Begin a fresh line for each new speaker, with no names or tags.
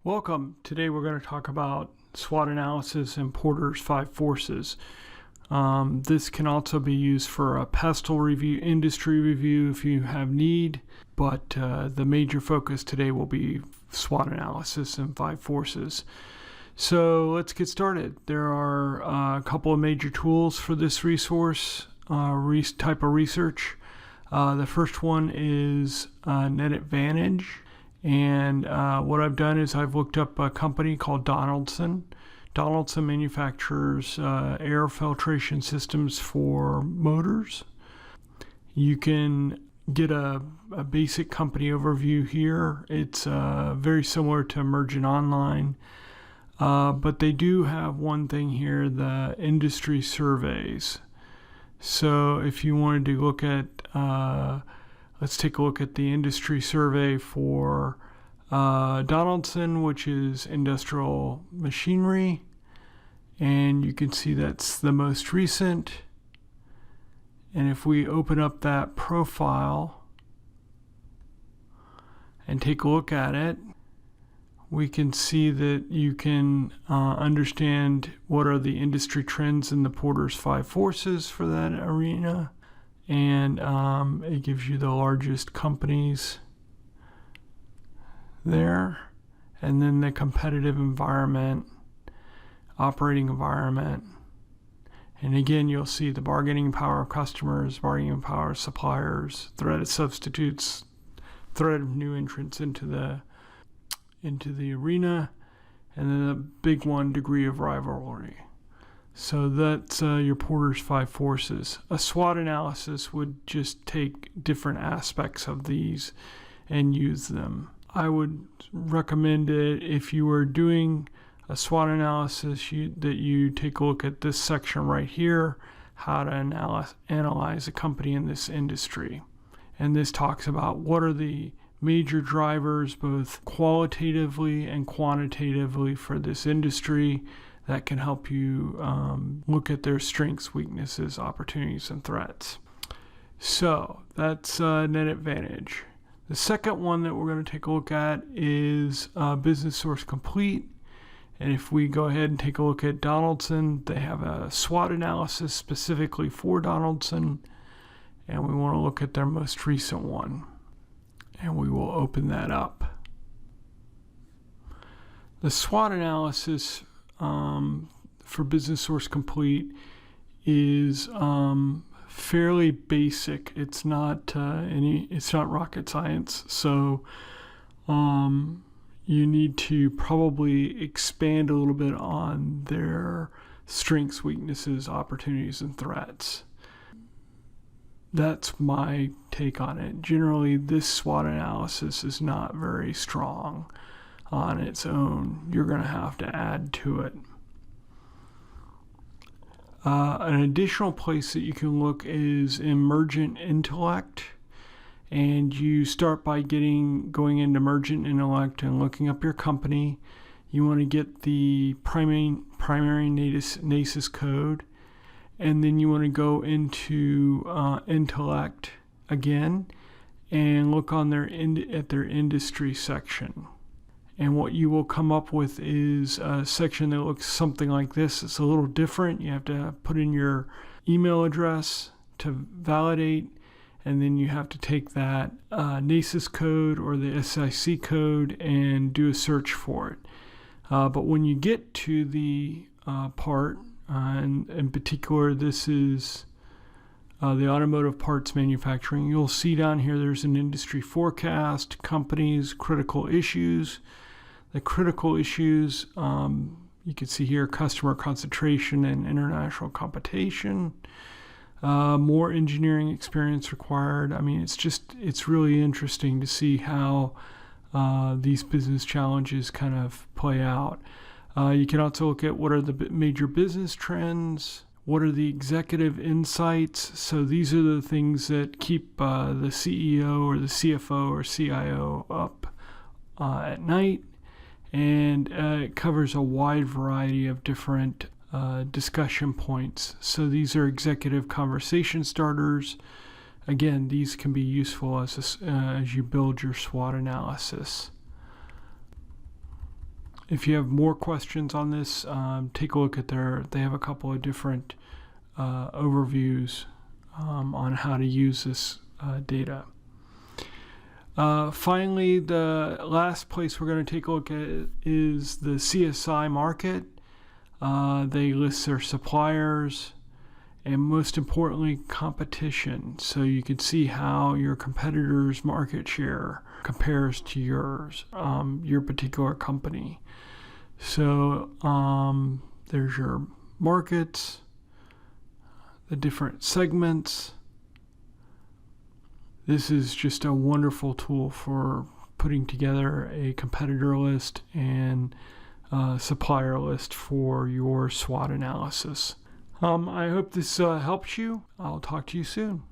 Welcome. Today we're going to talk about SWOT analysis and Porter's 5 forces. This can also be used for a pestle review, industry review if you have need, but the major focus today will be SWOT analysis and 5 forces. So let's get started. There are a couple of major tools for this resource type of research. The first one is Net Advantage. And what I've done is I've looked up a company called Donaldson. Donaldson manufactures air filtration systems for motors. You can get a basic company overview here. It's very similar to Emergent Online, but they do have one thing here, the industry surveys. So if you wanted to look at let's take a look at the industry survey for Donaldson, which is industrial machinery. And you can see that's the most recent. And if we open up that profile and take a look at it, we can see that you can understand what are the industry trends in the Porter's 5 forces for that arena. And it gives you the largest companies there, and then the competitive environment, operating environment, and again you'll see the bargaining power of customers, bargaining power of suppliers, threat of substitutes, threat of new entrants into the arena, and then the big one, degree of rivalry. So that's your Porter's 5 forces. A SWOT analysis would just take different aspects of these and use them. I would recommend it if you were doing a SWOT analysis that you take a look at this section right here, how to analyze a company in this industry. And this talks about what are the major drivers, both qualitatively and quantitatively, for this industry that can help you look at their strengths, weaknesses, opportunities, and threats. So that's Net Advantage. The second one that we're going to take a look at is Business Source Complete. And if we go ahead and take a look at Donaldson, they have a SWOT analysis specifically for Donaldson. And we want to look at their most recent one. And we will open that up. The SWOT analysis for Business Source Complete is fairly basic. It's not rocket science. So you need to probably expand a little bit on their strengths, weaknesses, opportunities, and threats. That's my take on it. Generally, this SWOT analysis is not very strong on its own. You're going to have to add to it. An additional place that you can look is Emergent Intellect, and you start by going into Emergent Intellect and looking up your company. You want to get the primary NACES code, and then you want to go into Intellect again and look on at their industry section. And what you will come up with is a section that looks something like this. It's a little different. You have to put in your email address to validate, and then you have to take that NACES code or the SIC code and do a search for it. But when you get to the part, and in particular this is the automotive parts manufacturing, you'll see down here there's an industry forecast, companies, critical issues. The critical issues, you can see here, customer concentration and international competition, more engineering experience required. I mean, it's really interesting to see how these business challenges kind of play out. You can also look at what are the major business trends, what are the executive insights. So these are the things that keep the CEO or the CFO or CIO up at night. And it covers a wide variety of different discussion points. So these are executive conversation starters. Again, these can be useful as you build your SWOT analysis. If you have more questions on this, take a look at they have a couple of different overviews on how to use this data. Finally, the last place we're going to take a look at is the CSI Market. They list their suppliers and, most importantly, competition. So you can see how your competitor's market share compares to yours, your particular company. So there's your markets, the different segments. This is just a wonderful tool for putting together a competitor list and supplier list for your SWOT analysis. I hope this helps you. I'll talk to you soon.